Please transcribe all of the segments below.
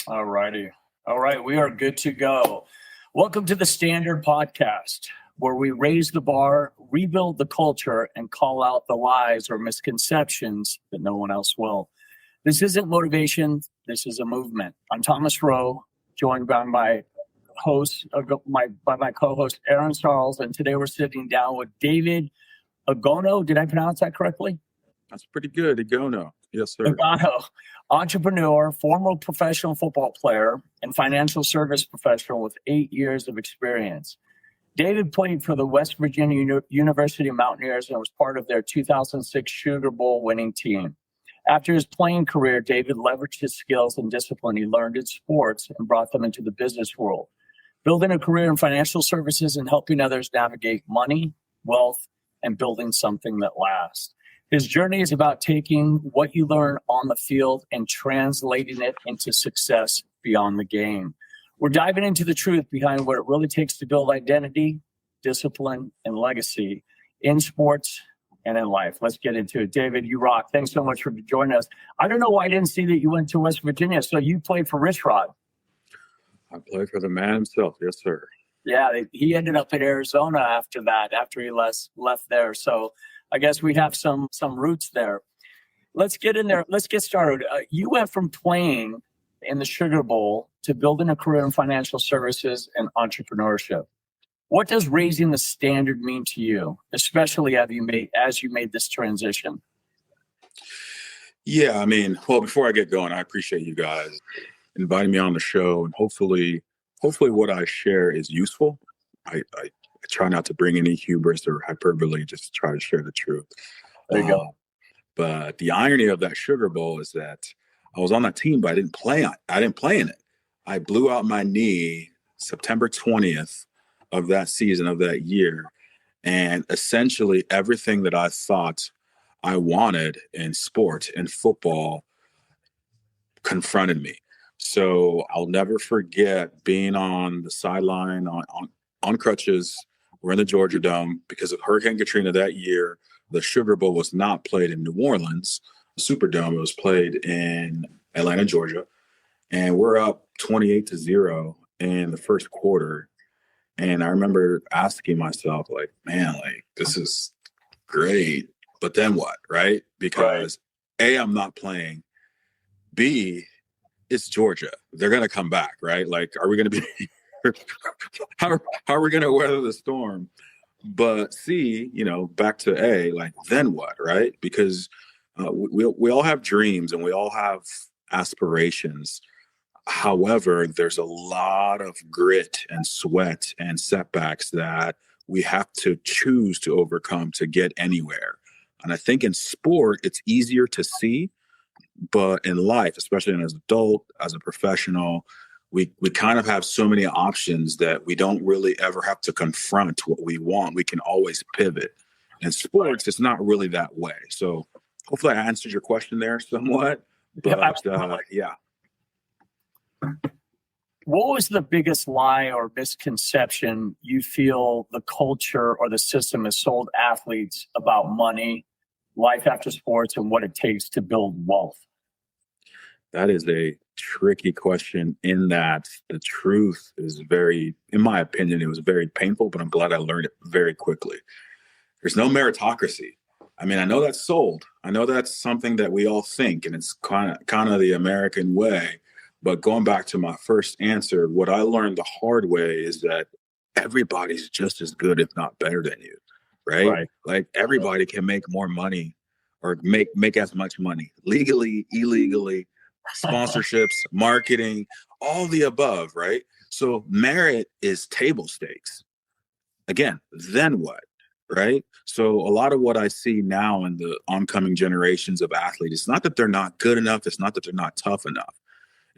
All righty. All right. We are good to go. Welcome to the Standard Podcast, where we raise the bar, rebuild the culture, and call out the lies or misconceptions that no one else will. This isn't motivation. This is a movement. I'm Thomas Rowe, joined by my co-host Aaron Charles, and today we're sitting down with David Igono. Did I pronounce that correctly? That's pretty good. Igono. Yes, sir. Igono, entrepreneur, former professional football player, and financial service professional with 8 years of experience. David played for the West Virginia University Mountaineers and was part of their 2006 Sugar Bowl winning team. After his playing career, David leveraged his skills and discipline he learned in sports and brought them into the business world, building a career in financial services and helping others navigate money, wealth, and building something that lasts. His journey is about taking what you learn on the field and translating it into success beyond the game. We're diving into the truth behind what it really takes to build identity, discipline, and legacy in sports and in life. Let's get into it. David, you rock. Thanks so much for joining us. I don't know why I didn't see that you went to West Virginia. So you played for Rich Rod. I played for the man himself. Yes, sir. Yeah, he ended up in Arizona after that, after he left there. So I guess we have some roots there. Let's get in there. Let's get started. You went from playing in the Sugar Bowl to building a career in financial services and entrepreneurship. What does raising the standard mean to you, especially as you made this transition? Yeah, I mean, well, before I get going, I appreciate you guys inviting me on the show, and hopefully what I share is useful. I try not to bring any hubris or hyperbole, just to try to share the truth. There you go. But the irony of that Sugar Bowl is that I was on that team, but I didn't play in it. I blew out my knee September 20th of that season, of that year. And essentially everything that I thought I wanted in sport and football confronted me. So I'll never forget being on the sideline on crutches. We're in the Georgia Dome because of Hurricane Katrina that year. The Sugar Bowl was not played in New Orleans, the Superdome. It was played in Atlanta, Georgia. And we're up 28-0 in the first quarter. And I remember asking myself, like, man, like, this is great, but then what, right? Because A, I'm not playing. B, it's Georgia. They're going to come back, right? Like, are we going to be how are we going to weather the storm? But C, back to A, like, then what, right? Because we all have dreams and we all have aspirations. However, there's a lot of grit and sweat and setbacks that we have to choose to overcome to get anywhere. And I think in sport, it's easier to see, but in life, especially as an adult, as a professional, we kind of have so many options that we don't really ever have to confront what we want. We can always pivot. In sports, it's not really that way. So hopefully I answered your question there somewhat. But yeah. What was the biggest lie or misconception you feel the culture or the system has sold athletes about money, life after sports, and what it takes to build wealth? That is a tricky question in that the truth is in my opinion, it was very painful, but I'm glad I learned it very quickly. There's no meritocracy. I mean, I know that's sold. I know that's something that we all think, and it's kind of the American way. But going back to my first answer, what I learned the hard way is that everybody's just as good, if not better than you, right? Like everybody can make more money or make as much money legally, illegally, sponsorships, marketing, all the above, right? So merit is table stakes. Again, then what, right? So a lot of what I see now in the oncoming generations of athletes, it's not that they're not good enough. It's not that they're not tough enough.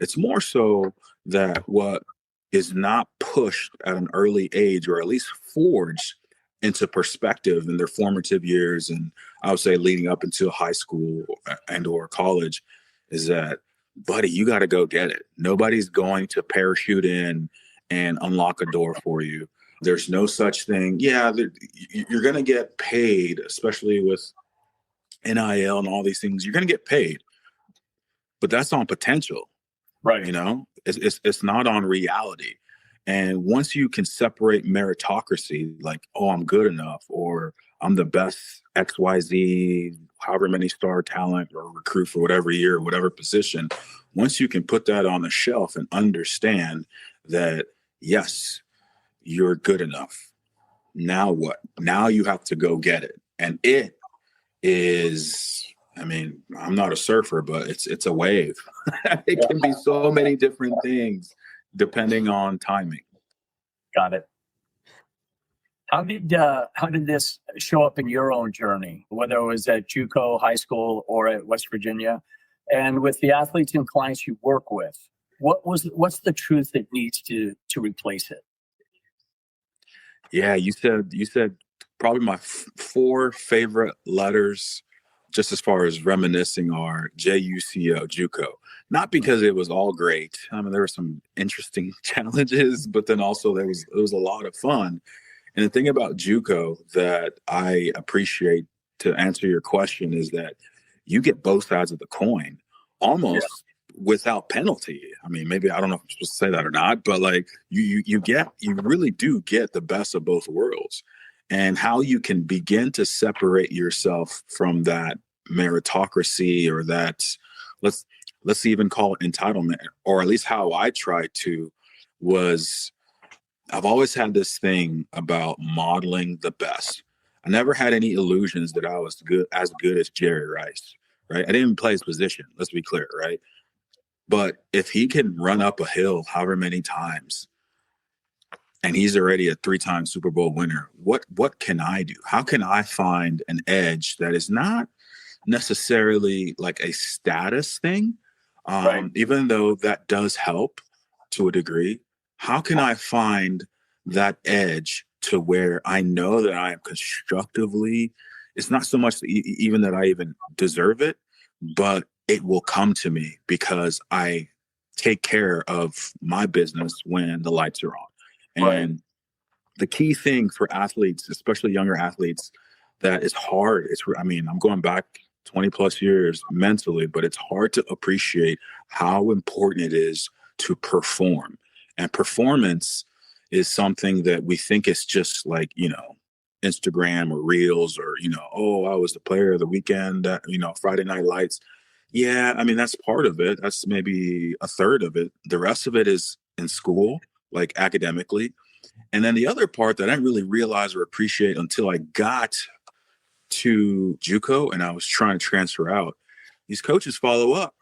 It's more so that what is not pushed at an early age, or at least forged into perspective in their formative years, and I would say leading up into high school and or college, is that, buddy, you got to go get it. Nobody's going to parachute in and unlock a door for you. There's no such thing. Yeah, you're going to get paid, especially with NIL and all these things. You're going to get paid, but that's on potential. Right. You know, it's not on reality. And once you can separate meritocracy, like, oh, I'm good enough, or I'm the best XYZ, however many star talent or recruit for whatever year, whatever position, once you can put that on the shelf and understand that, yes, you're good enough. Now what? Now you have to go get it. And it is, I mean, I'm not a surfer, but it's a wave. It can be so many different things depending on timing. Got it. How did this show up in your own journey, whether it was at JUCO, high school, or at West Virginia, and with the athletes and clients you work with? What's the truth that needs to replace it? Yeah, you said probably my four favorite letters, just as far as reminiscing, are JUCO, JUCO. Not because it was all great. I mean, there were some interesting challenges, but then also it was a lot of fun. And the thing about JUCO that I appreciate, to answer your question, is that you get both sides of the coin almost without penalty. I mean, maybe I don't know if I'm supposed to say that or not, but like you really do get the best of both worlds. And how you can begin to separate yourself from that meritocracy, or that, let's even call it entitlement, or at least how I tried to, was I've always had this thing about modeling the best. I never had any illusions that I was as good as Jerry Rice, right? I didn't play his position, let's be clear, right? But if he can run up a hill however many times, and he's already a 3-time Super Bowl winner, what can I do? How can I find an edge that is not necessarily like a status thing, Right. even though that does help to a degree? How can I find that edge to where I know that I am constructively, it's not so much even that I even deserve it, but it will come to me because I take care of my business when the lights are on. Right. And the key thing for athletes, especially younger athletes, that is hard. I mean, I'm going back 20 plus years mentally, but it's hard to appreciate how important it is to perform. And performance is something that we think is just like, Instagram or Reels, or, oh, I was the player of the weekend, Friday Night Lights. Yeah, I mean, that's part of it. That's maybe a third of it. The rest of it is in school, like academically. And then the other part that I didn't really realize or appreciate until I got to JUCO and I was trying to transfer out, these coaches follow up.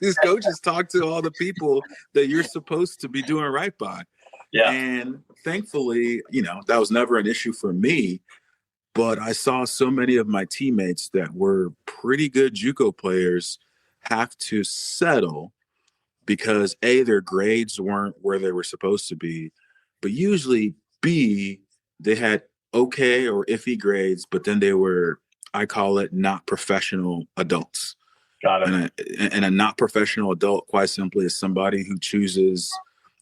These coaches talk to all the people that you're supposed to be doing right by. Yeah. And thankfully, that was never an issue for me. But I saw so many of my teammates that were pretty good JUCO players have to settle because A, their grades weren't where they were supposed to be, but usually B, they had okay or iffy grades, but then they were, I call it, not professional adults. Got it. And a not professional adult, quite simply, is somebody who chooses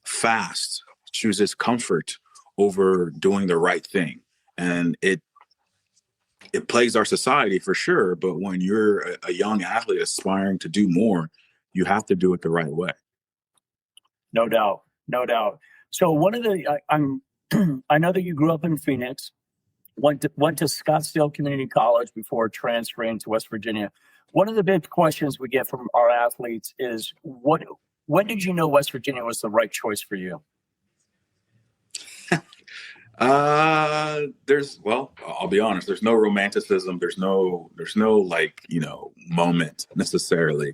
fast, chooses comfort over doing the right thing. And it plagues our society for sure. But when you're a young athlete aspiring to do more, you have to do it the right way. No doubt. No doubt. So I know that you grew up in Phoenix, went to Scottsdale Community College before transferring to West Virginia. One of the big questions we get from our athletes is, when did you know West Virginia was the right choice for you? I'll be honest, there's no romanticism. There's no moment necessarily.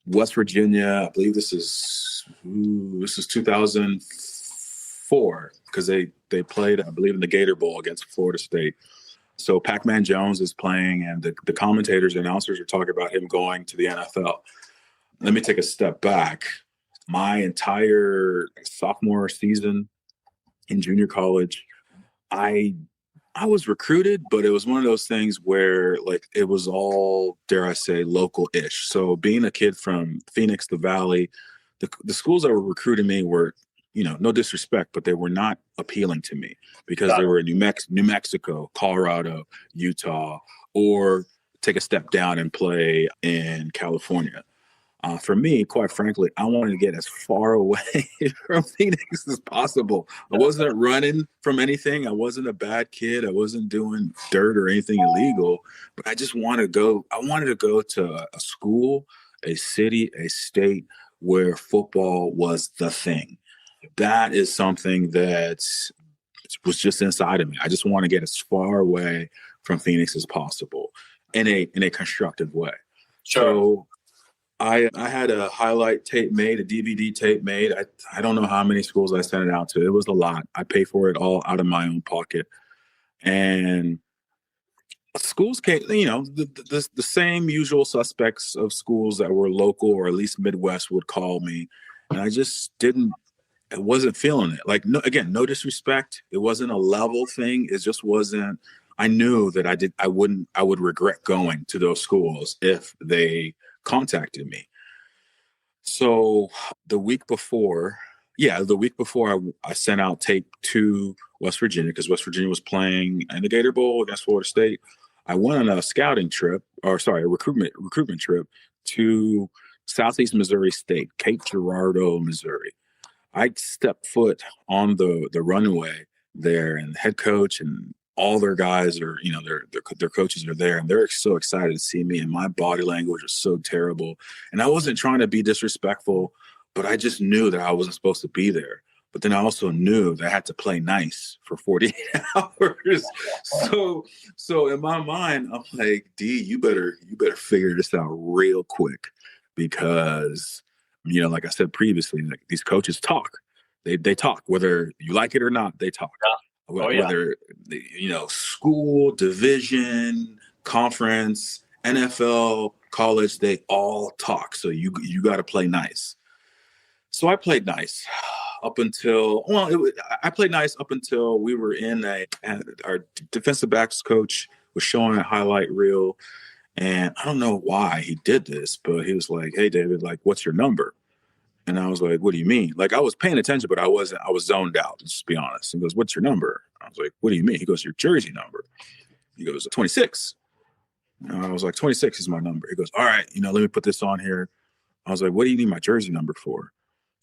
West Virginia, I believe this is 2004, because they played, I believe, in the Gator Bowl against Florida State. So Pac-Man Jones is playing, and the commentators and announcers are talking about him going to the NFL. Let me take a step back. My entire sophomore season in junior college, I was recruited, but it was one of those things where, like, it was all, dare I say, local-ish. So being a kid from Phoenix, the Valley, the schools that were recruiting me were, no disrespect, but they were not appealing to me because they were in New Mexico, Colorado, Utah, or take a step down and play in California. For me, quite frankly, I wanted to get as far away from Phoenix as possible. I wasn't running from anything. I wasn't a bad kid. I wasn't doing dirt or anything illegal, but I just wanted to go. I wanted to go to a school, a city, a state where football was the thing. That is something that was just inside of me. I just want to get as far away from Phoenix as possible in a constructive way. Sure. So I had a highlight tape made, a DVD tape made. I don't know how many schools I sent it out to. It was a lot. I paid for it all out of my own pocket. And schools came, the same usual suspects of schools that were local or at least Midwest would call me. And I wasn't feeling it. Like, no, again, no disrespect. It wasn't a level thing. It just wasn't. I knew that I would regret going to those schools if they contacted me. So the week before I sent out tape to West Virginia because West Virginia was playing in the Gator Bowl against Florida State. I went on a recruitment trip to Southeast Missouri State, Cape Girardeau, Missouri. I stepped foot on the runway there, and the head coach and all their guys are, their coaches are there, and they're so excited to see me, and my body language was so terrible. And I wasn't trying to be disrespectful, but I just knew that I wasn't supposed to be there. But then I also knew that I had to play nice for 48 hours. So in my mind, I'm like, D, you better figure this out real quick, because, like I said previously, like, these coaches talk. They talk, whether you like it or not, they talk. Yeah. Whether, school, division, conference, NFL, college, they all talk. So you got to play nice. So I played nice up until, I played nice up until we were our defensive backs coach was showing a highlight reel. And I don't know why he did this, but he was like, "Hey, David, like, what's your number?" And I was like, "What do you mean?" Like, I was paying attention, but I was zoned out, let's be honest. He goes, "What's your number?" I was like, "What do you mean?" He goes, "Your jersey number." He goes, 26. And I was like, 26 is my number. He goes, "All right, let me put this on here." I was like, "What do you need my jersey number for?"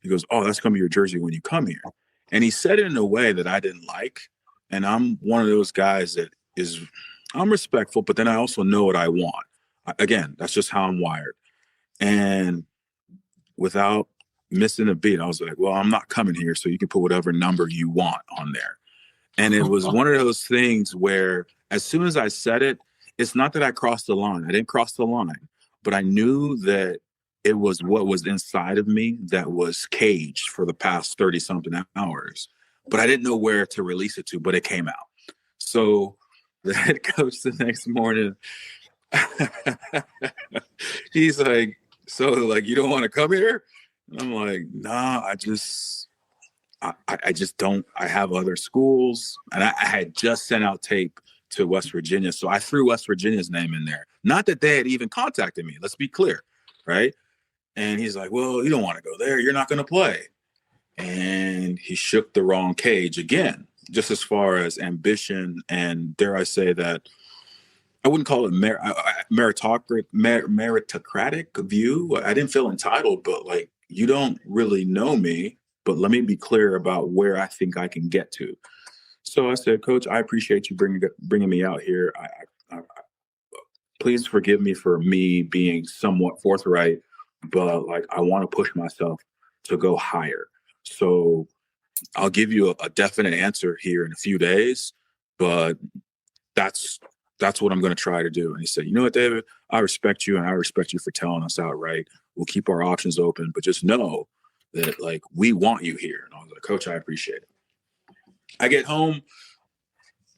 He goes, "Oh, that's going to be your jersey when you come here." And he said it in a way that I didn't like. And I'm one of those guys I'm respectful, but then I also know what I want. Again, that's just how I'm wired. And without missing a beat, I was like, "Well, I'm not coming here, so you can put whatever number you want on there." And it was one of those things where as soon as I said it, it's not that I crossed the line. I didn't cross the line, but I knew that it was what was inside of me that was caged for the past 30 something hours, but I didn't know where to release it to, but it came out. So the head coach the next morning, he's like, "So, like, you don't want to come here?" And I'm like, "Nah, I just don't. I have other schools." And I had just sent out tape to West Virginia. So I threw West Virginia's name in there. Not that they had even contacted me. Let's be clear. Right. And he's like, "Well, you don't want to go there. You're not going to play." And he shook the wrong cage again, just as far as ambition. And dare I say that, I wouldn't call it meritocratic view. I didn't feel entitled, but like, you don't really know me, but let me be clear about where I think I can get to. So I said, "Coach, I appreciate you bringing me out here. Please forgive me for me being somewhat forthright, but like, I want to push myself to go higher. So I'll give you a definite answer here in a few days, but that's what I'm going to try to do." And he said, "You know what, David, I respect you, and I respect you for telling us outright. We'll keep our options open, but just know that, like, we want you here." And I was like, "Coach, I appreciate it." I get home,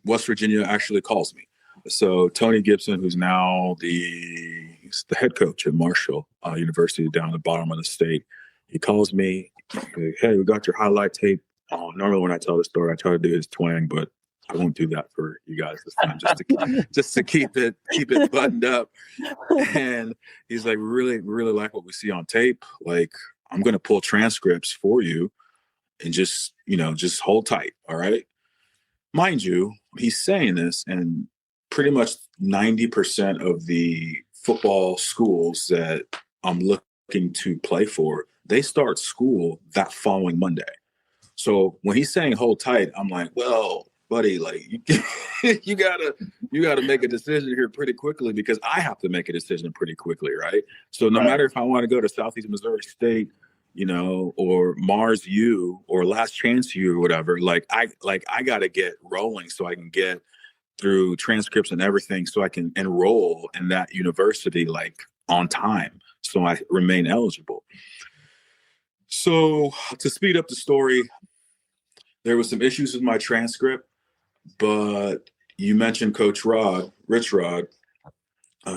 West Virginia actually calls me. So Tony Gibson, who's now the head coach at Marshall University down at the bottom of the state, he calls me. Like, "Hey, we got your highlight tape." Normally when I tell the story, I try to do his twang, but I won't do that for you guys this time, just to keep it buttoned up. And he's like, "Really, really like what we see on tape. Like, I'm going to pull transcripts for you, and just hold tight. All right." Mind you, he's saying this, and pretty much 90% of the football schools that I'm looking looking to play for, they start school that following Monday. So when he's saying hold tight, I'm like, well, buddy, like you gotta make a decision here pretty quickly, because I have to make a decision pretty quickly, right? So no matter if I want to go to Southeast Missouri State, or Mars U or Last Chance U or whatever, I gotta get rolling so I can get through transcripts and everything so I can enroll in that university on time so I remain eligible. So to speed up the story, there was some issues with my transcript, but you mentioned Coach Rod, Rich Rod.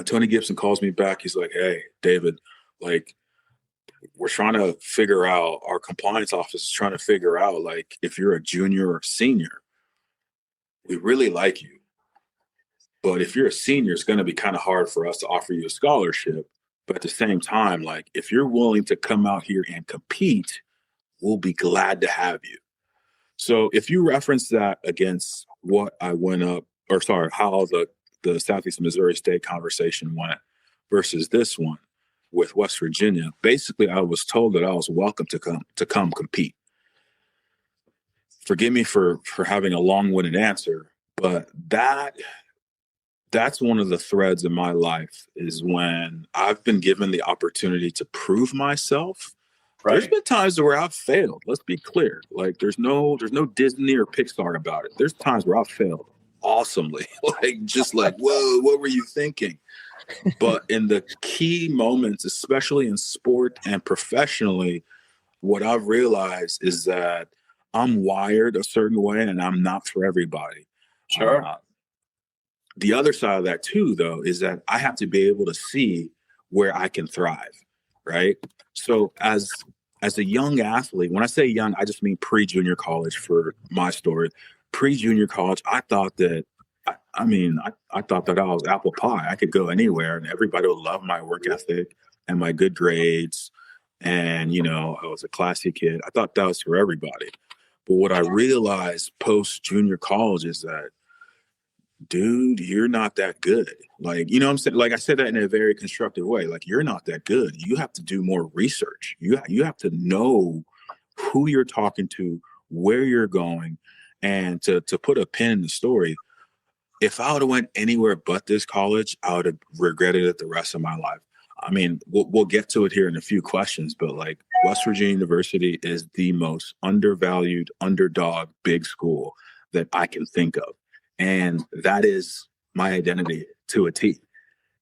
Tony Gibson calls me back. He's like, hey, David, we're trying to figure out, our compliance office is trying to figure out, if you're a junior or senior, we really like you. But if you're a senior, it's going to be kind of hard for us to offer you a scholarship. But at the same time, if you're willing to come out here and compete, we'll be glad to have you. So if you reference that against what I went up, or sorry, how the Southeast Missouri State conversation went versus this one with West Virginia, basically I was told that I was welcome to come compete. Forgive me for having a long-winded answer, but that's one of the threads in my life, is when I've been given the opportunity to prove myself. Right. There's been times where I've failed. Let's be clear. There's no Disney or Pixar about it. There's times where I've failed awesomely. Whoa, what were you thinking? But in the key moments, especially in sport and professionally, what I've realized is that I'm wired a certain way and I'm not for everybody. Sure. The other side of that too, though, is that I have to be able to see where I can thrive, right? So as a young athlete, when I say young, I just mean pre-junior college for my story. Pre-junior college, I thought that, I thought that I was apple pie. I could go anywhere and everybody would love my work ethic and my good grades. And, I was a classy kid. I thought that was for everybody. But what I realized post-junior college is that, dude, you're not that good. You know what I'm saying? I said that in a very constructive way. You're not that good. You have to do more research. You have to know who you're talking to, where you're going. And to put a pin in the story, if I would have went anywhere but this college, I would have regretted it the rest of my life. We'll get to it here in a few questions, but West Virginia University is the most undervalued, underdog, big school that I can think of. And that is my identity to a T.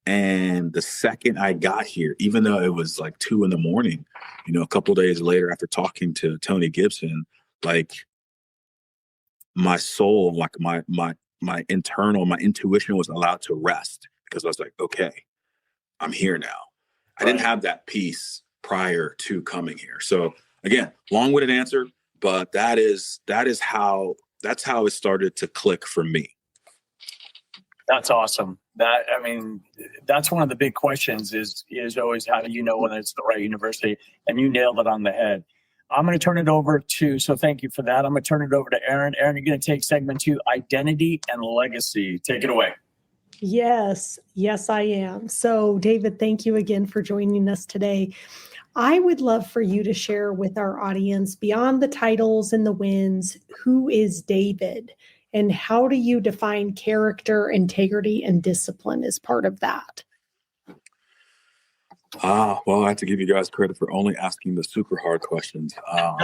And the second I got here, even though it was 2 a.m, a couple of days later after talking to Tony Gibson, my soul, my internal, my intuition was allowed to rest, because I was like, okay, I'm here now. I didn't have that peace prior to coming here. So again, long-winded answer, but that's how it started to click for me. That's awesome. That's one of the big questions is always, how do you know when it's the right university? And you nailed it on the head. I'm going to turn it over so thank you for that. I'm going to turn it over to Aaron. Aaron, you're going to take segment 2, identity and legacy. Take it away. Yes, I am. So David, thank you again for joining us today. I would love for you to share with our audience, beyond the titles and the wins, who is David, and how do you define character, integrity, and discipline as part of that? Well, I have to give you guys credit for only asking the super hard questions. How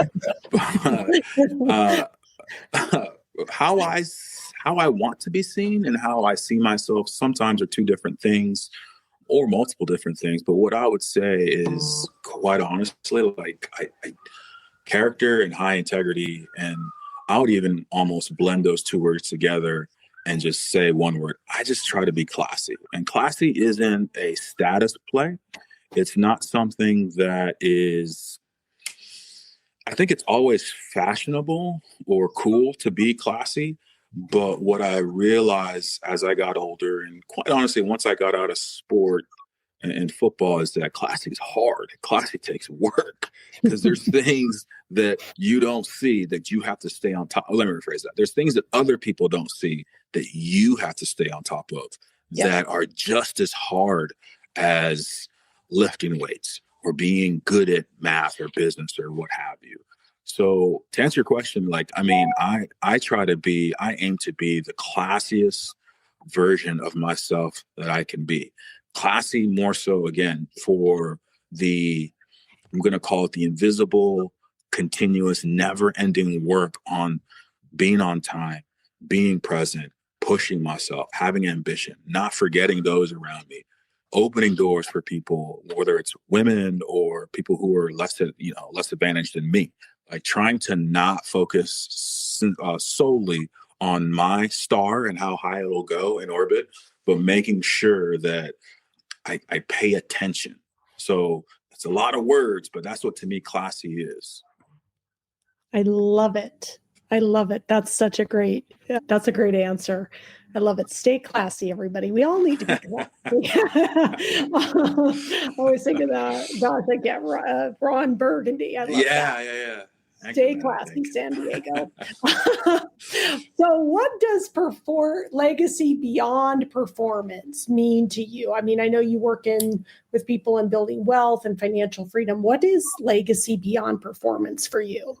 I want to be seen and how I see myself sometimes are two different things, or multiple different things. But what I would say is, quite honestly, character and high integrity, and I would even almost blend those two words together and just say one word. I just try to be classy. And classy isn't a status play. It's not something that is, I think it's always fashionable or cool to be classy. But what I realized as I got older, and quite honestly, once I got out of sport and football, is that classy is hard. Classy takes work, because there's things that you don't see that you have to stay on top. Let me rephrase that. There's things that other people don't see that you have to stay on top of, that are just as hard as lifting weights, being good at math or business or what have you. So to answer your question, I aim to be the classiest version of myself that I can be. Classy more so, again, for I'm going to call it the invisible, continuous, never ending work on being on time, being present, pushing myself, having ambition, not forgetting those around me, opening doors for people, whether it's women or people who are less advantaged than me, like trying to not focus solely on my star and how high it'll go in orbit, but making sure that I pay attention. So it's a lot of words, but that's what to me classy is. I love it. I love it. That's a great answer. I love it. Stay classy, everybody. We all need to be classy. I always think of that. Gosh, I get Ron Burgundy. I love that. Yeah. Stay classy, San Diego. So what does legacy beyond performance mean to you? I mean, I know you work with people in building wealth and financial freedom. What is legacy beyond performance for you?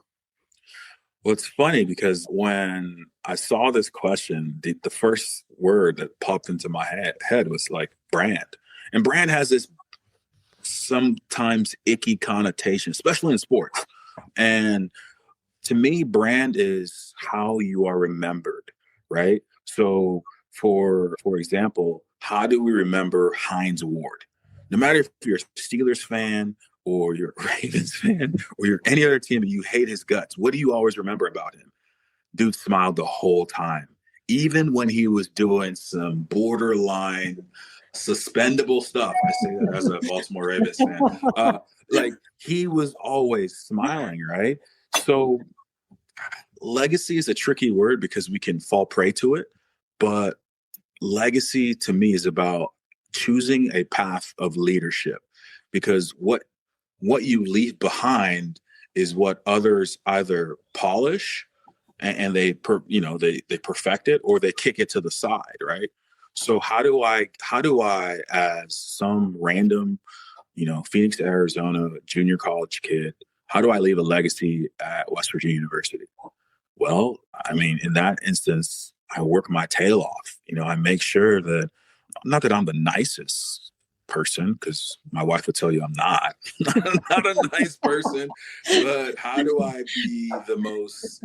Well, it's funny because when I saw this question, the first word that popped into my head was like brand. And brand has this sometimes icky connotation, especially in sports. And to me, brand is how you are remembered, right? So for example, how do we remember Hines Ward? No matter if you're a Steelers fan or you're a Ravens fan or you're any other team and you hate his guts, what do you always remember about him? Dude smiled the whole time, even when he was doing some borderline suspendable stuff. I say that as a Baltimore Ravens fan. He was always smiling, right? So legacy is a tricky word because we can fall prey to it, but legacy to me is about choosing a path of leadership, because what you leave behind is what others either polish and they perfect it, or they kick it to the side, right? So how do I as some random, Phoenix, Arizona junior college kid, how do I leave a legacy at West Virginia University? Well, I mean, in that instance, I work my tail off. I make sure that, not that I'm the nicest person, because my wife would tell you I'm not, not a nice person, but how do I be the most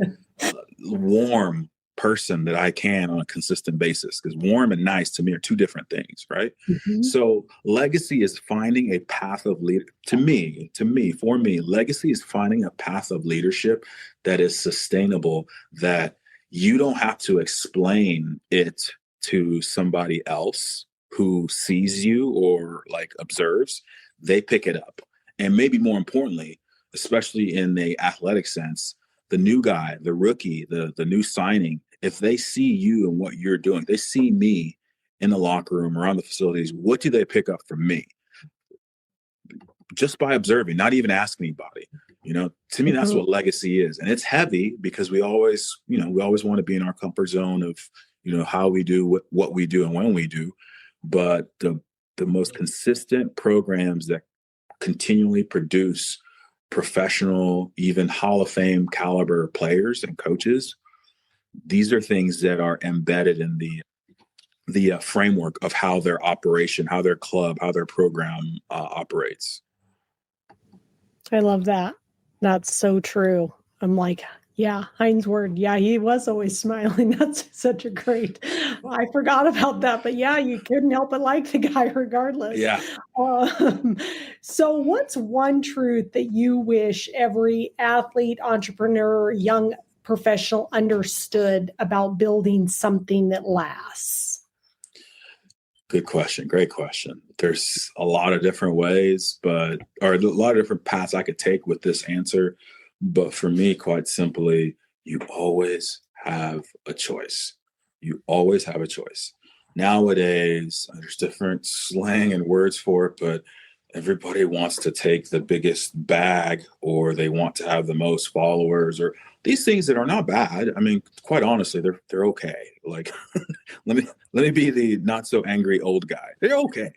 warm person that I can on a consistent basis? Because warm and nice to me are two different things, right? Mm-hmm. So legacy is finding a path of for me, legacy is finding a path of leadership that is sustainable, that you don't have to explain it to somebody else who sees you or observes. They pick it up. And maybe more importantly, especially in the athletic sense, the new guy, the rookie, the new signing, if they see you and what you're doing, they see me in the locker room, around the facilities, what do they pick up from me? Just by observing, not even asking anybody. To me, that's what legacy is. And it's heavy because we always want to be in our comfort zone of, how we do what we do and when we do. But the most consistent programs that continually produce professional, even Hall of Fame caliber players and coaches, these are things that are embedded in the framework of how their operation, how their club, how their program operates. I love that. That's so true. I'm like, yeah, Hines Ward. Yeah, he was always smiling. That's such a great, I forgot about that, but yeah, you couldn't help but like the guy regardless. Yeah. So what's one truth that you wish every athlete, entrepreneur, young professional understood about building something that lasts? Good question. Great question. There's a lot of different ways, or a lot of different paths I could take with this answer. But for me, quite simply, you always have a choice. You always have a choice. Nowadays, there's different slang and words for it, but everybody wants to take the biggest bag, or they want to have the most followers, or these things that are not bad. I mean, quite honestly, they're okay. Let me be the not so angry old guy. They're okay.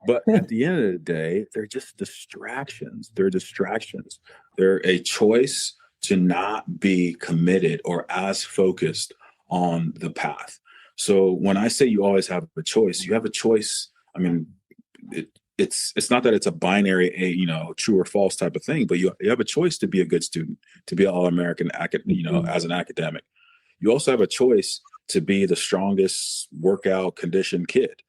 But at the end of the day, they're just distractions. They're distractions. They're a choice to not be committed or as focused on the path. So when I say you always have a choice, you have a choice. I mean, it's not that it's a binary, true or false type of thing, but you have a choice to be a good student, to be an All-American, as an academic. You also have a choice to be the strongest workout conditioned kid.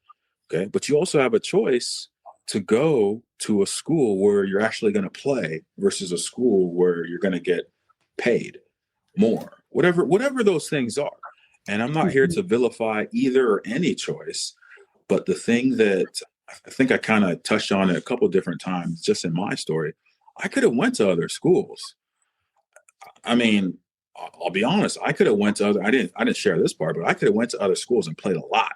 Okay. But you also have a choice to go to a school where you're actually going to play versus a school where you're going to get paid more, whatever those things are. And I'm not here to vilify either or any choice, but the thing that I think I kind of touched on it a couple of different times just in my story, I could have went to other schools. I mean, I'll be honest, I could have went to I didn't share this part, but I could have went to other schools and played a lot.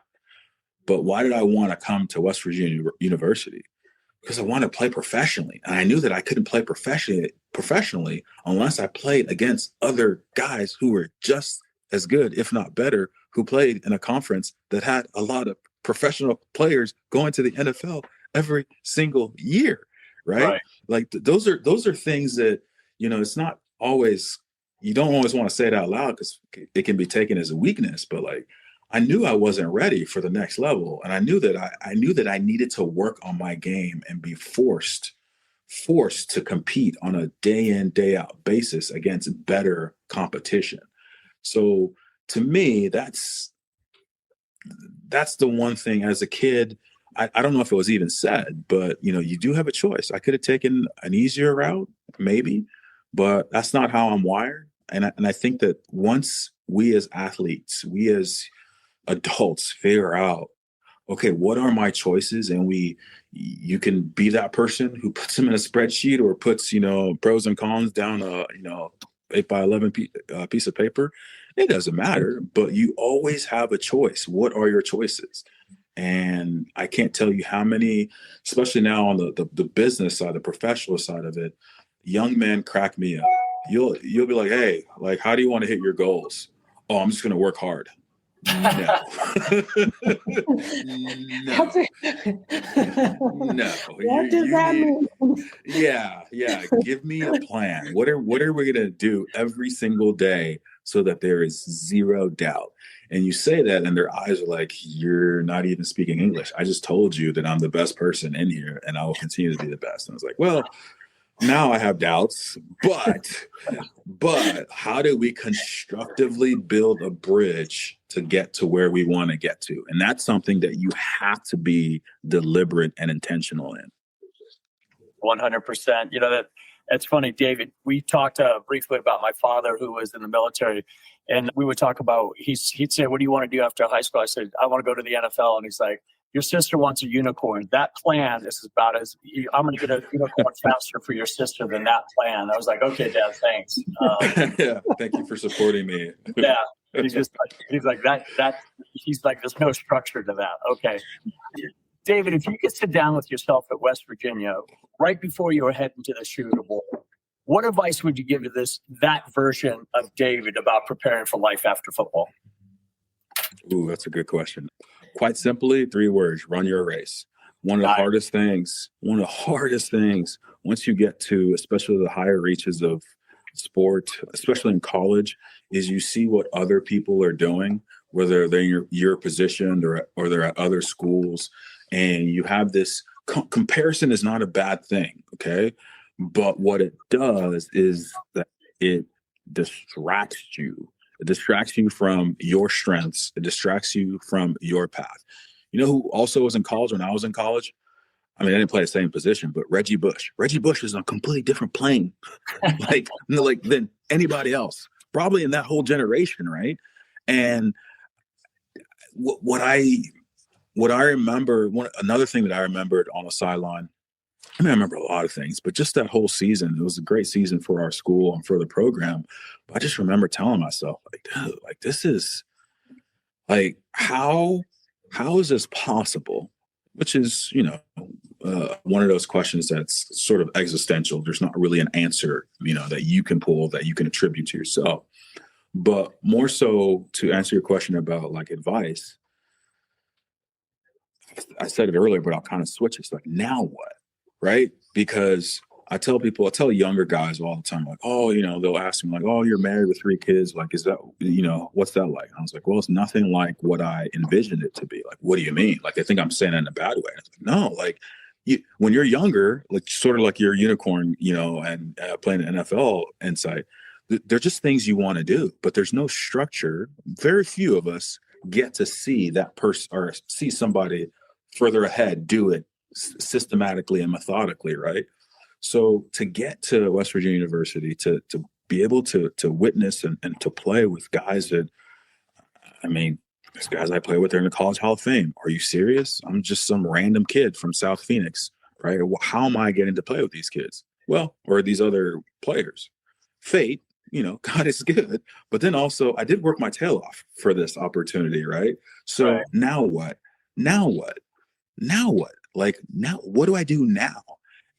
But why did I want to come to West Virginia University? Because I wanted to play professionally. And I knew that I couldn't play professionally unless I played against other guys who were just as good, if not better, who played in a conference that had a lot of professional players going to the NFL every single year, right? Like those are things that, it's not always, you don't always want to say it out loud because it can be taken as a weakness, but like, I knew I wasn't ready for the next level. And I knew that I needed to work on my game and be forced to compete on a day in, day out basis against better competition. So to me, that's the one thing as a kid, I don't know if it was even said, but you do have a choice. I could have taken an easier route, maybe, but that's not how I'm wired. And I think that once we as athletes, we as adults figure out, okay, what are my choices? And you can be that person who puts them in a spreadsheet or puts, pros and cons down a, 8x11 piece of paper. It doesn't matter, but you always have a choice. What are your choices? And I can't tell you how many, especially now on the business side, the professional side of it, young men crack me up. You'll be like, hey, like, how do you want to hit your goals? Oh, I'm just going to work hard. No. No. What does that mean? Yeah. Give me a plan. What are we going to do every single day so that there is zero doubt? And you say that and their eyes are like, you're not even speaking English. I just told you that I'm the best person in here and I will continue to be the best. And I was like, well, now I have doubts, but how do we constructively build a bridge to get to where we want to get to? And that's something that you have to be deliberate and intentional in. 100%. That's funny, David. We talked briefly about my father who was in the military, and we would talk about, he'd say, what do you want to do after high school? I said, I want to go to the NFL. And he's like, your sister wants a unicorn. That plan is about I'm going to get a unicorn faster for your sister than that plan. I was like, okay, Dad, thanks. Yeah, thank you for supporting me. Yeah, he's like that. He's like, there's no structure to that. Okay, David, if you could sit down with yourself at West Virginia right before you were heading to the Sugar Bowl, what advice would you give to that version of David about preparing for life after football? Ooh, that's a good question. Quite simply, 3 words: run your race. One of the hardest things, once you get to, especially the higher reaches of sport, especially in college, is you see what other people are doing, whether they're in your position or they're at other schools. And you have this comparison is not a bad thing. Okay. But what it does is that it distracts you. It distracts you from your strengths. It distracts you from your path. You know who also was in college when I was in college? I mean, I didn't play the same position, but Reggie Bush. Reggie Bush is on a completely different plane, like than anybody else, probably in that whole generation, right? And what I remember, another thing that I remembered on the sideline, I mean, I remember a lot of things, but just that whole season, it was a great season for our school and for the program. But I just remember telling myself, like, dude, like, this is like, how is this possible? Which is, one of those questions that's sort of existential. There's not really an answer, that you can pull, that you can attribute to yourself. But more so to answer your question about like advice, I said it earlier, but I'll kind of switch it. It's like, now what? Right? Because I tell younger guys all the time, like, oh, they'll ask me like, oh, you're married with 3 kids. Like, is that, what's that like? And I was like, well, it's nothing like what I envisioned it to be. Like, what do you mean? Like, they think I'm saying it in a bad way. I was like, no, like when you're younger, like sort of like you're a unicorn, and playing the NFL inside, they're just things you want to do, but there's no structure. Very few of us get to see that person or see somebody further ahead do it systematically and methodically, right? So to get to West Virginia University, to be able to witness and to play with guys that, these guys I play with are in the College Hall of Fame. Are you serious? I'm just some random kid from South Phoenix, right? How am I getting to play with these kids? Well, or these other players? Fate, God is good. But then also I did work my tail off for this opportunity, right? So Right. Now what? Now what? Now what? Like, now what do I do now?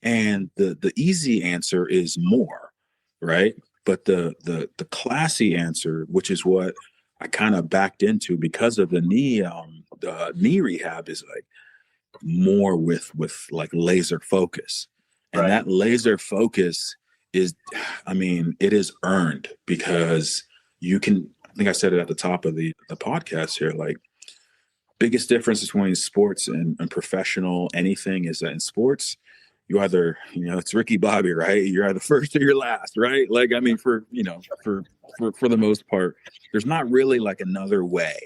And the easy answer is more, right? But the classy answer, which is what I kind of backed into because of the knee rehab, is like more with like laser focus. And Right. that laser focus is, it is earned because you can, I think I said it at the top of the podcast here, like, biggest difference between sports and professional anything is that in sports, you either, it's Ricky Bobby, right? You're either first or you're last, right? Like, for the most part, there's not really like another way,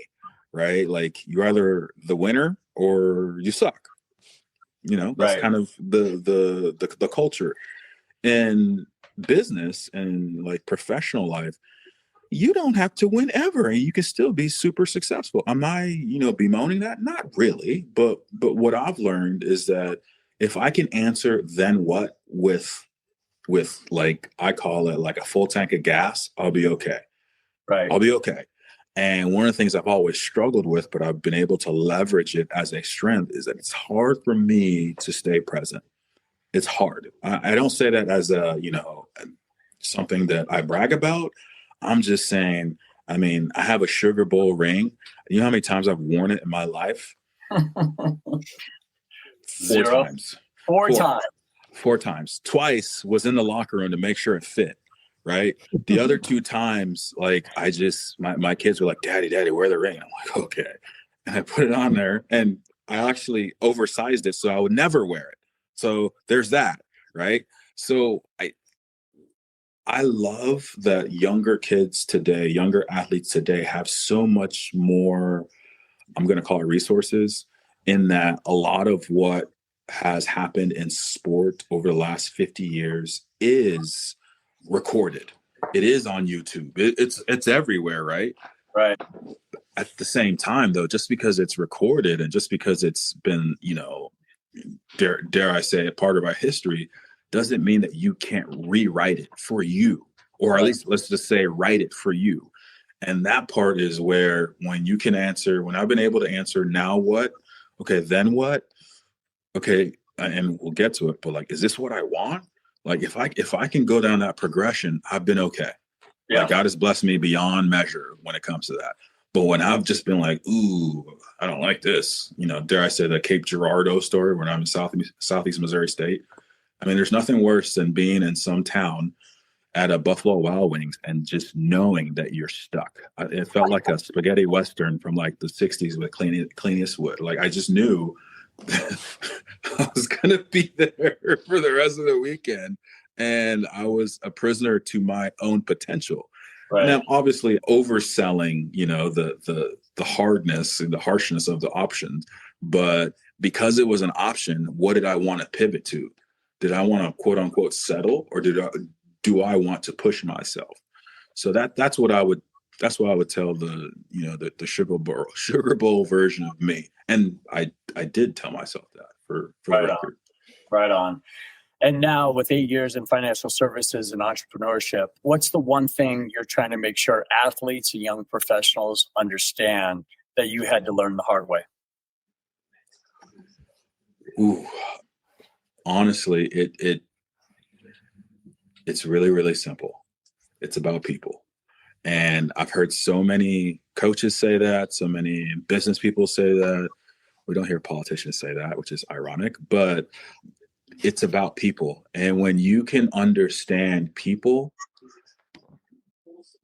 right? Like, you're either the winner or you suck. That's Right. kind of the culture. In business and like professional life, you don't have to win ever, and you can still be super successful. Am I, bemoaning that? Not really. But what I've learned is that if I can answer then what with like, I call it like a full tank of gas, I'll be okay. Right. I'll be okay. And one of the things I've always struggled with, but I've been able to leverage it as a strength, is that it's hard for me to stay present. It's hard. I don't say that as something that I brag about. I'm just saying, I have a Sugar Bowl ring. You know how many times I've worn it in my life? 4 times. Four times. 4 times. Twice was in the locker room to make sure it fit, right? The other 2 times, like, my kids were like, Daddy, wear the ring. I'm like, okay. And I put it on there, and I actually oversized it so I would never wear it. So there's that, right? So I love that younger athletes today have so much more, I'm going to call it resources, in that a lot of what has happened in sport over the last 50 years is recorded. It is on YouTube. It's everywhere, right? Right. At the same time, though, just because it's recorded and just because it's been, dare I say, a part of our history, doesn't mean that you can't rewrite it for you, or at least let's just say write it for you. And that part is where, when you can answer, when I've been able to answer, now what? Okay, then what? Okay, and we'll get to it, but like, is this what I want? Like, if I can go down that progression, I've been okay. Yeah. Like, God has blessed me beyond measure when it comes to that. But when I've just been like, ooh, I don't like this, dare I say, the Cape Girardeau story when I'm in Southeast Missouri State. There's nothing worse than being in some town at a Buffalo Wild Wings and just knowing that you're stuck. It felt like a spaghetti Western from like the 60s with Clint Eastwood. Like, I just knew that I was going to be there for the rest of the weekend, and I was a prisoner to my own potential. Right. Now, obviously, overselling, the hardness and the harshness of the options, but because it was an option, what did I want to pivot to? Did I want to, quote unquote, settle, or do I want to push myself? So that's what I would tell the Sugar Bowl version of me. And I did tell myself that for the record. Right on. And now, with 8 years in financial services and entrepreneurship, what's the one thing you're trying to make sure athletes and young professionals understand that you had to learn the hard way? Ooh, honestly, it's really, really simple. It's about people. And I've heard so many coaches say that, so many business people say that, We don't hear politicians say that, which is ironic, but it's about people. And when you can understand people,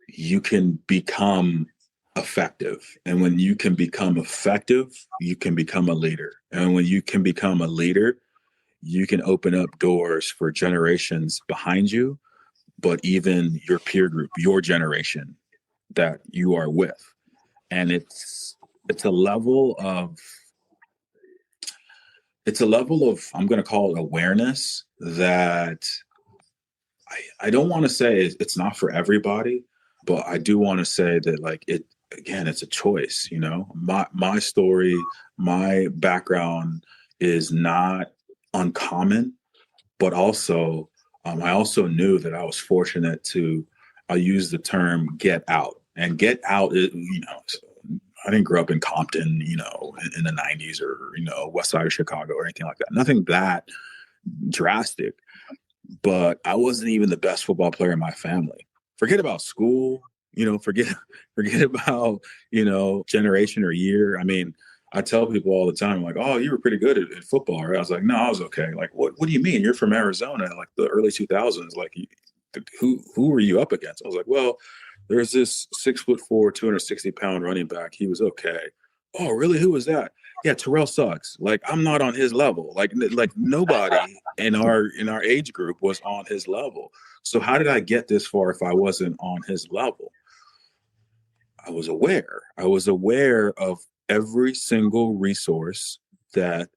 you can become effective. And when you can become effective, you can become a leader. And when you can become a leader, you can open up doors for generations behind you, but even your peer group, your generation that you are with. And it's a level of I'm going to call it awareness that I don't want to say it's not for everybody, but I do want to say that, like, it's a choice. My story, my background is not uncommon, but also I also knew that I was fortunate I use the term get out, and get out is, I didn't grow up in Compton, in the 90s, or, west side of Chicago or anything like that. Nothing that drastic, but I wasn't even the best football player in my family. Forget about school, forget about, generation or year. I mean, I tell people all the time, like, oh, you were pretty good at football. Right? I was like, no, I was okay. Like, what do you mean? You're from Arizona, like the early 2000s. Like, who were you up against? I was like, well, there's this 6'4", 260-pound running back. He was okay. Oh, really? Who was that? Yeah, Terrell Suggs. Like, I'm not on his level. Like nobody in our age group was on his level. So how did I get this far if I wasn't on his level? I was aware. I was aware of every single resource that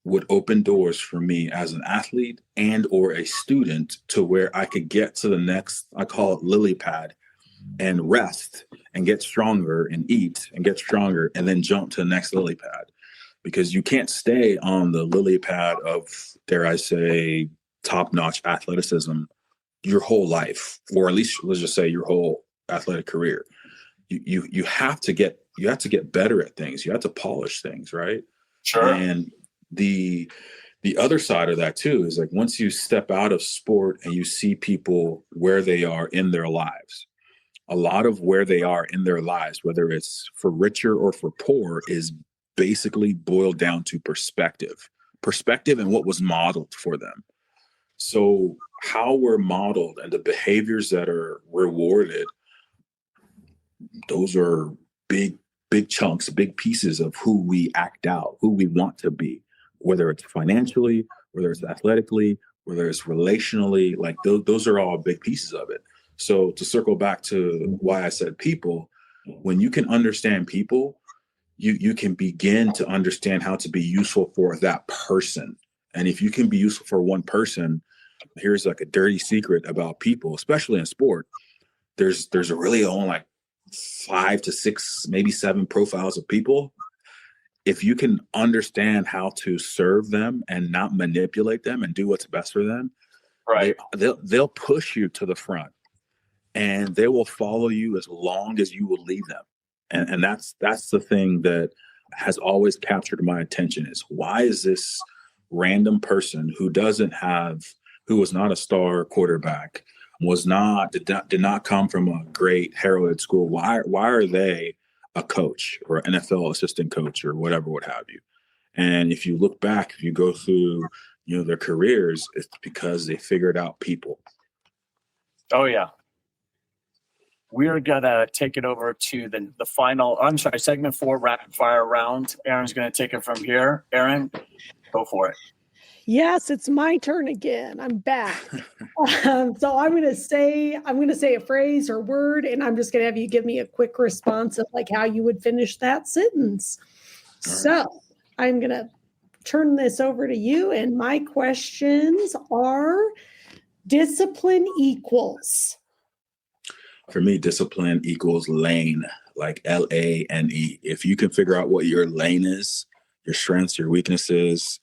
would open doors for me as an athlete and or a student to where I could get to the next, I call it lily pad, and rest and get stronger and eat and get stronger and then jump to the next lily pad. Because you can't stay on the lily pad of, dare I say, top-notch athleticism your whole life, or at least let's just say your whole athletic career. You have to get better at things. You have to polish things, right? Sure. And the other side of that too is, like, once you step out of sport and you see people where they are in their lives, a lot of where they are in their lives, whether it's for richer or for poor, is basically boiled down to perspective and what was modeled for them. So how we're modeled and the behaviors that are rewarded, those are big chunks, big pieces of who we act out, who we want to be, whether it's financially, whether it's athletically, whether it's relationally. Like those are all big pieces of it. So to circle back to why I said people, when you can understand people, you can begin to understand how to be useful for that person. And if you can be useful for one person, here's like a dirty secret about people, especially in sport. There's really only like 5 to 6, maybe 7 profiles of people. If you can understand how to serve them and not manipulate them and do what's best for them, right, they'll push you to the front, and they will follow you as long as you will leave them. And that's the thing that has always captured my attention, is why is this random person who was not a star quarterback, did not come from a great heralded school, why are they a coach or an NFL assistant coach or whatever, what have you? And if you look back, if you go through, their careers, it's because they figured out people. Oh yeah. We're gonna take it over to the final. I'm sorry, segment 4, rapid fire round. Aaron's gonna take it from here. Aaron, go for it. Yes, it's my turn again. I'm back. So I'm going to say a phrase or word, and I'm just going to have you give me a quick response of like how you would finish that sentence. So I'm going to turn this over to you, and my questions are: discipline equals. For me, discipline equals lane, like LANE. If you can figure out what your lane is, your strengths, your weaknesses,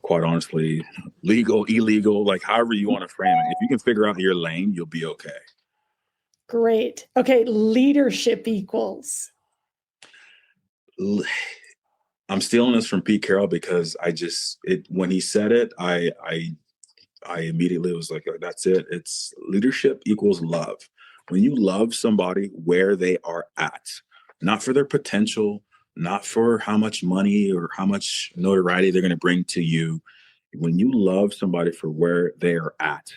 quite honestly, legal, illegal, like however you want to frame it. If you can figure out your lane, you'll be okay. Great. Okay. Leadership equals. I'm stealing this from Pete Carroll because when he said it, I immediately was like, oh, that's it. It's leadership equals love. When you love somebody where they are at, not for their potential, not for how much money or how much notoriety they're going to bring to you. When you love somebody for where they are at,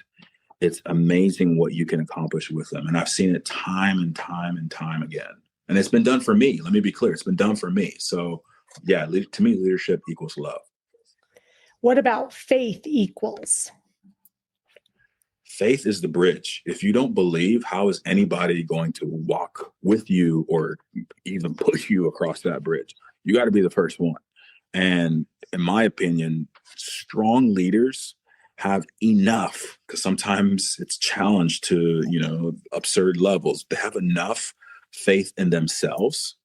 it's amazing what you can accomplish with them. And I've seen it time and time and time again. And it's been done for me. Let me be clear. It's been done for me. So yeah, to me, leadership equals love. What about faith equals? Faith is the bridge. If you don't believe, how is anybody going to walk with you or even push you across that bridge? You got to be the first one. And in my opinion, strong leaders have enough, because sometimes it's challenged to, absurd levels. They have enough faith in themselves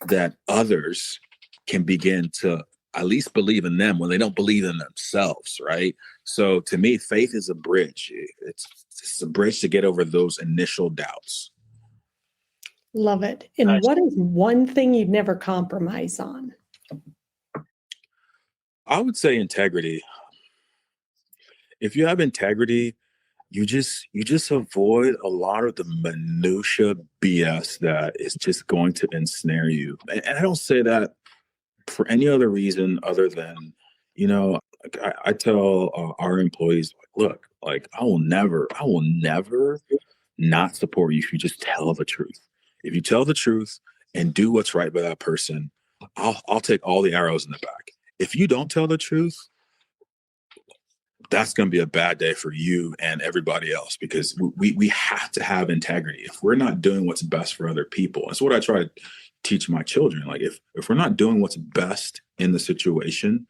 that others can begin to at least believe in them when they don't believe in themselves, right? So to me, faith is a bridge. It's a bridge to get over those initial doubts. Love it. And Nice. What is one thing you'd never compromise on? I would say integrity. If you have integrity, you just avoid a lot of the minutia BS that is just going to ensnare you. And I don't say that for any other reason other than, I tell our employees, look, I will never not support you if you just tell the truth. If you tell the truth and do what's right by that person, I'll take all the arrows in the back. If you don't tell the truth, that's going to be a bad day for you and everybody else, because we have to have integrity. If we're not doing what's best for other people, it's what I try to teach my children. If we're not doing what's best in the situation,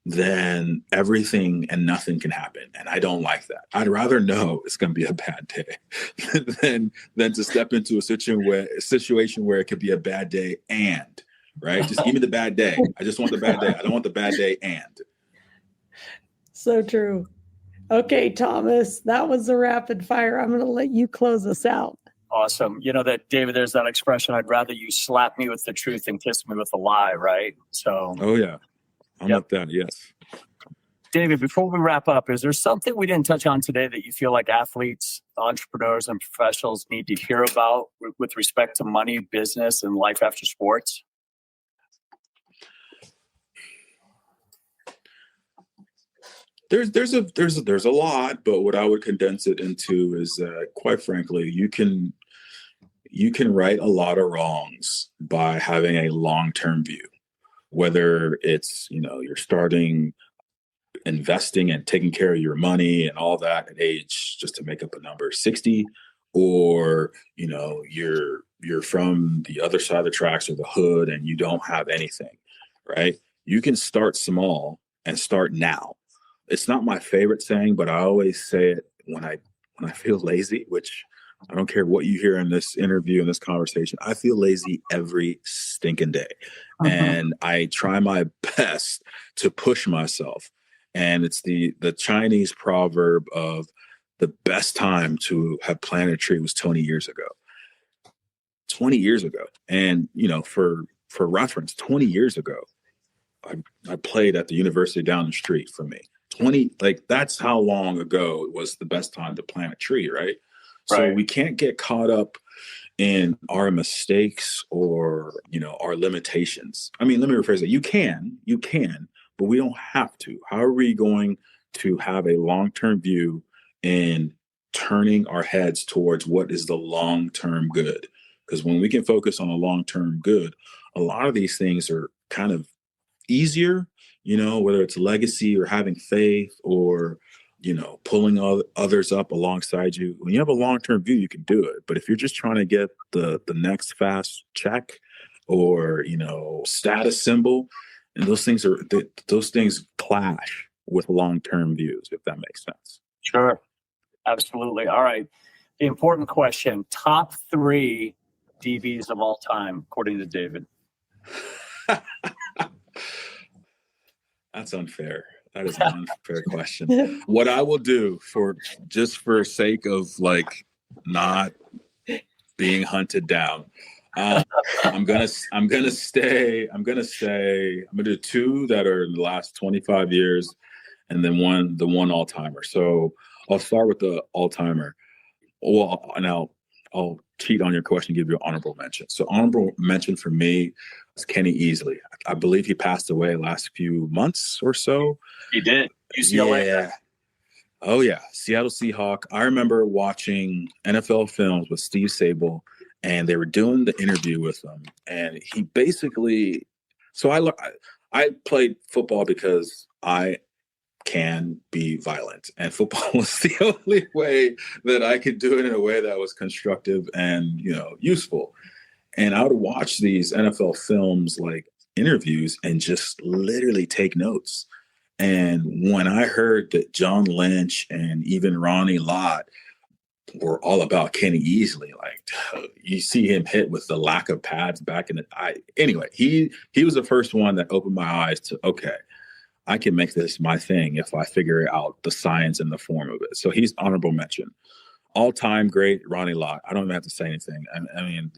then everything and nothing can happen. And I don't like that. I'd rather know it's going to be a bad day than to step into a situation where it could be a bad day and, right? Just give me the bad day. I just want the bad day. I don't want the bad day and. So true. Okay, Thomas, that was the rapid fire. I'm going to let you close us out. Awesome. That, David, there's that expression, I'd rather you slap me with the truth than kiss me with a lie, right? So. Oh, yeah. I'm with that, yes. David, before we wrap up, is there something we didn't touch on today that you feel like athletes, entrepreneurs, and professionals need to hear about with respect to money, business, and life after sports? There's a lot, but what I would condense it into is that, quite frankly, you can right a lot of wrongs by having a long-term view. Whether it's, you're starting investing and taking care of your money and all that at age, just to make up a number, 60, or, you're from the other side of the tracks or the hood and you don't have anything, right? You can start small and start now. It's not my favorite saying, but I always say it when I feel lazy, which I don't care what you hear in this interview, in this conversation. I feel lazy every stinking day. And I try my best to push myself. And it's the Chinese proverb of the best time to have planted a tree was 20 years ago. 20 years ago. And, for reference, 20 years ago, I played at the university down the street from me. That's how long ago it was the best time to plant a tree, right? So we can't get caught up in our mistakes or, our limitations. I mean, let me rephrase it. You can, but we don't have to. How are we going to have a long-term view in turning our heads towards what is the long-term good? Because when we can focus on the long-term good, a lot of these things are kind of easier, whether it's legacy or having faith or, pulling others up alongside you. When you have a long-term view, you can do it. But if you're just trying to get the next fast check or, status symbol, and those things clash with long-term views, if that makes sense. Sure. Absolutely. All right. The important question, top 3 DBs of all time, according to David. That's unfair. That is an unfair question. What I will do for sake of not being hunted down, I'm gonna do 2 that are in the last 25 years, and then the one all timer. So I'll start with the all timer. Well, and I'll cheat on your question, give you an honorable mention. So honorable mention for me, It's Kenny Easley. I believe he passed away last few months or so. He did. UCLA. Yeah. Oh, yeah. Seattle Seahawk. I remember watching NFL films with Steve Sable, and they were doing the interview with him. And he basically – so I played football because I can be violent. And football was the only way that I could do it in a way that was constructive and, useful. And I would watch these NFL films, like interviews, and just literally take notes. And when I heard that John Lynch and even Ronnie Lott were all about Kenny Easley, like you see him hit with the lack of pads back in the eye. Anyway, he was the first one that opened my eyes to, okay, I can make this my thing if I figure out the science and the form of it. So he's honorable mention. All-time great Ronnie Lott. I don't even have to say anything. I mean,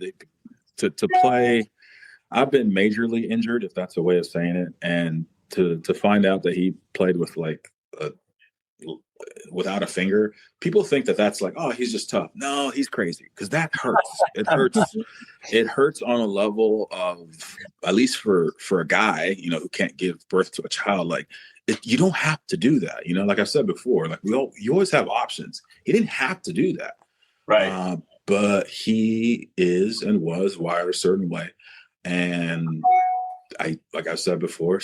to play, I've been majorly injured, if that's a way of saying it, and to find out that he played with without a finger, people think that that's like, oh, he's just tough. No, he's crazy, because that hurts. It hurts. It hurts on a level of, at least for a guy, who can't give birth to a child. Like, you don't have to do that. Like I said before, like you always have options. He didn't have to do that. Right. But he is and was wired a certain way. And like I said before,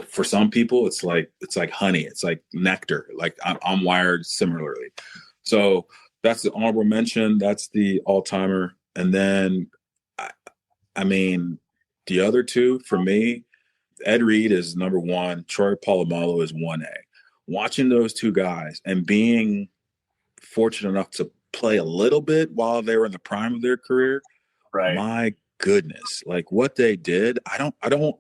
for some people, it's like honey. It's like nectar. Like I'm wired similarly. So that's the honorable mention. That's the all-timer. And then, I mean, the other two for me, Ed Reed is number one. Troy Polamalu is 1A. Watching those two guys and being fortunate enough to play a little bit while they were in the prime of their career. Right. My goodness, like what they did. I don't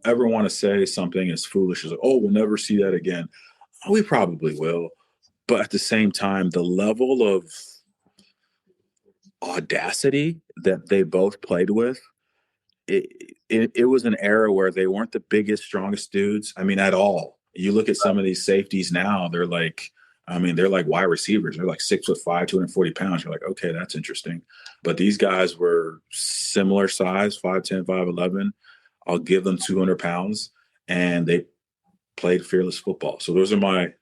ever want to say something as foolish as, oh, we'll never see that again. We probably will. But at the same time, the level of audacity that they both played with, it was an era where they weren't the biggest, strongest dudes. I mean, at all. You look at some of these safeties now, they're like wide receivers. They're like 6'5", 240 pounds. You're like, okay, that's interesting. But these guys were similar size, 5'10", 5'11". I'll give them 200 pounds, and they played fearless football. So those are my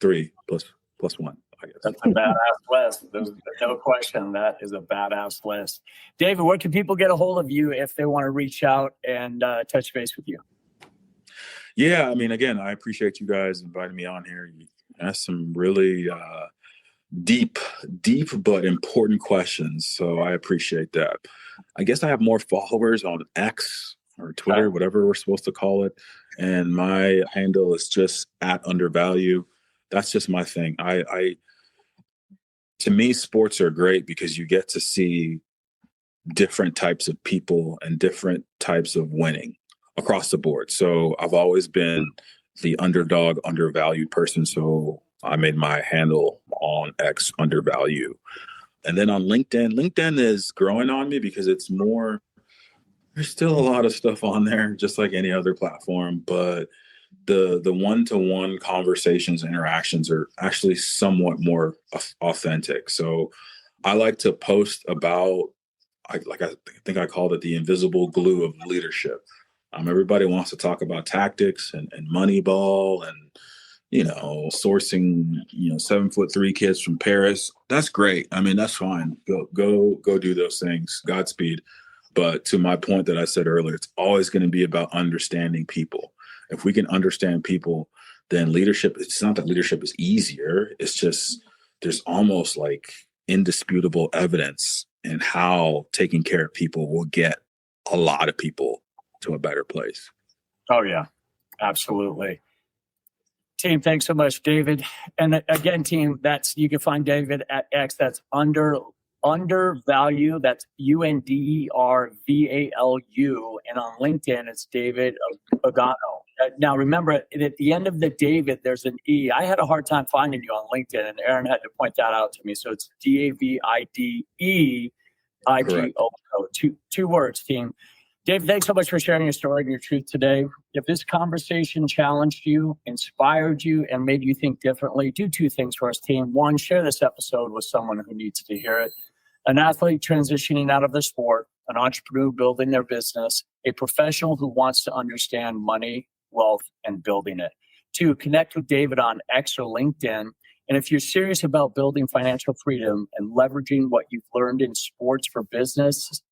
3 plus 1, I guess. That's a badass list. There's no question that is a badass list. David, where can people get a hold of you if they want to reach out and touch base with you? Yeah, I mean, again, I appreciate you guys inviting me on here. You asked some really deep but important questions, so I appreciate that. I guess I have more followers on X or Twitter, whatever we're supposed to call it, and my handle is just @undervalue. That's just my thing. To me, sports are great because you get to see different types of people and different types of winning across the board. So I've always been the underdog, undervalued person. So I made my handle on X undervalue. And then on LinkedIn is growing on me because it's more, there's still a lot of stuff on there, just like any other platform, but the one-to-one conversations, interactions are actually somewhat more authentic. So I like to post about, I think I called it the invisible glue of leadership. Everybody wants to talk about tactics and Moneyball and, sourcing, 7'3" kids from Paris. That's great. I mean, that's fine. Go do those things. Godspeed. But to my point that I said earlier, it's always going to be about understanding people. If we can understand people, then leadership, it's not that leadership is easier. It's just there's almost like indisputable evidence in how taking care of people will get a lot of people to a better place. Oh, yeah, absolutely. Team, thanks so much, David. And again, team, you can find David at X. That's undervalue. That's UNDERVALU. And on LinkedIn, it's David Igono. Now, remember, at the end of the David, there's an E. I had a hard time finding you on LinkedIn, and Aaron had to point that out to me. So it's DAVIDEIGONO. Two words, team. Dave, thanks so much for sharing your story and your truth today. If this conversation challenged you, inspired you, and made you think differently, do 2 things for us, team. 1, share this episode with someone who needs to hear it. An athlete transitioning out of the sport, an entrepreneur building their business, a professional who wants to understand money, wealth, and building it. 2, connect with David on X or LinkedIn. And if you're serious about building financial freedom and leveraging what you've learned in sports for business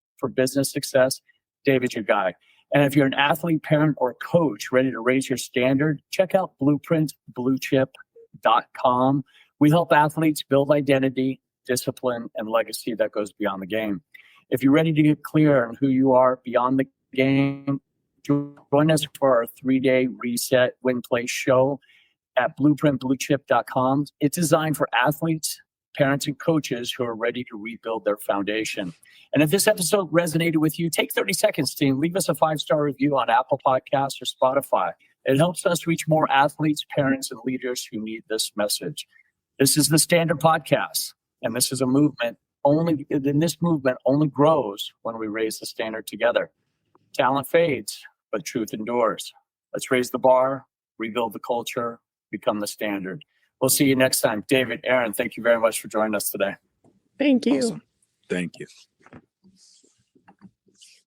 success, David's your guy. And if you're an athlete, parent, or coach ready to raise your standard, check out blueprintbluechip.com. We help athletes build identity, discipline, and legacy that goes beyond the game. If you're ready to get clear on who you are beyond the game, join us for our 3-day reset win play show at blueprintbluechip.com. It's designed for athletes, parents, and coaches who are ready to rebuild their foundation. And if this episode resonated with you, take 30 seconds to leave us a 5-star review on Apple Podcasts or Spotify. It helps us reach more athletes, parents, and leaders who need this message. This is the Standard Podcast, and this is a movement. This movement only grows when we raise the standard together. Talent fades, but truth endures. Let's raise the bar, rebuild the culture, become the standard. We'll see you next time. David, Aaron, thank you very much for joining us today. Thank you. Awesome. Thank you.